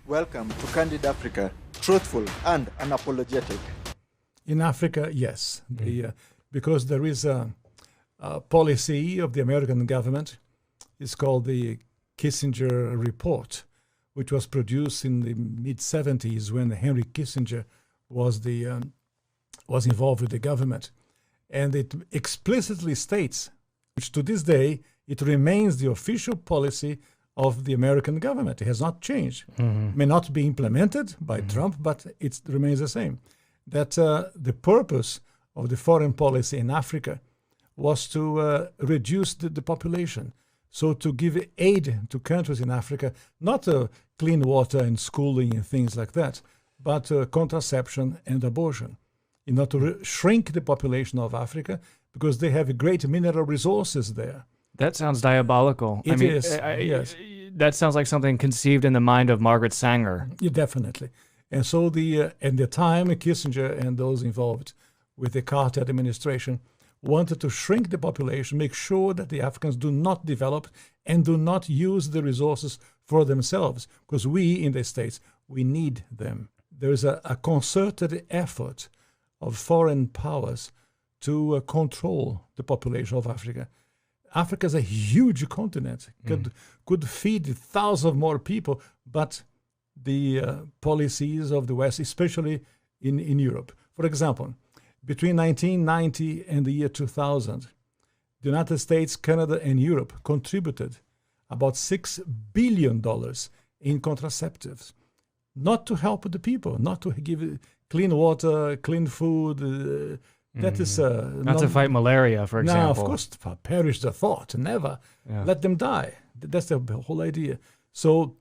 Welcome to Candid Africa, truthful and unapologetic. In Africa, yes, because there is a policy of the American government. It's called the Kissinger Report, which was produced in the mid-70s when Henry Kissinger was involved with the government. And it explicitly states, which to this day, it remains the official policy of the American government. It has not changed. May not be implemented by Trump, but it remains the same. That the purpose of the foreign policy in Africa was to reduce the population. So to give aid to countries in Africa, not clean water and schooling and things like that, but contraception and abortion, in order to shrink the population of Africa because they have great mineral resources there. That sounds diabolical. It is, yes. That sounds like something conceived in the mind of Margaret Sanger. Yeah, definitely. And so at the time, Kissinger and those involved with the Carter administration wanted to shrink the population, make sure that the Africans do not develop and do not use the resources for themselves, because we in the States, we need them. There is a concerted effort of foreign powers to control the population of Africa. Africa is a huge continent, could feed thousands of more people, but the policies of the West, especially in Europe. For example, between 1990 and the year 2000, the United States, Canada, and Europe contributed about $6 billion in contraceptives, not to help the people, not to give clean water, clean food. That is not to fight malaria, for example. No, of course, perish the thought, never. Yeah. Let them die. That's the whole idea. So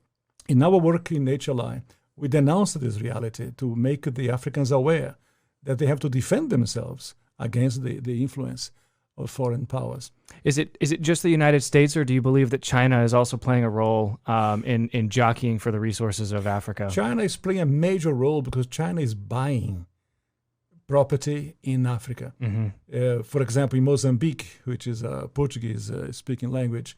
in our work in HLI, we denounced this reality to make the Africans aware that they have to defend themselves against the influence of foreign powers. Is it just the United States, or do you believe that China is also playing a role in jockeying for the resources of Africa? China is playing a major role because China is buying property in Africa. For example, in Mozambique, which is a Portuguese-speaking language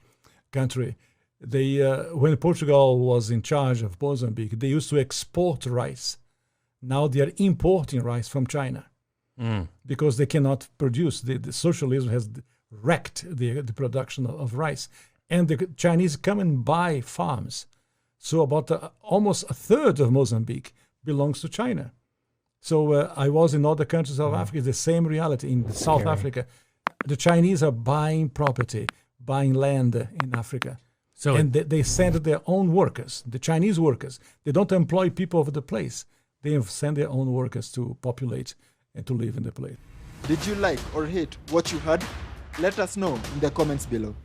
country, when Portugal was in charge of Mozambique, they used to export rice. Now they are importing rice from China because they cannot produce. The socialism has wrecked the production of rice. And the Chinese come and buy farms. So about almost a third of Mozambique belongs to China. So I was in other countries of Africa. It's the same reality in South Africa. The Chinese are buying property, buying land in Africa. And they send their own workers, the Chinese workers. They don't employ people of the place. They send their own workers to populate and to live in the place. Did you like or hate what you heard? Let us know in the comments below.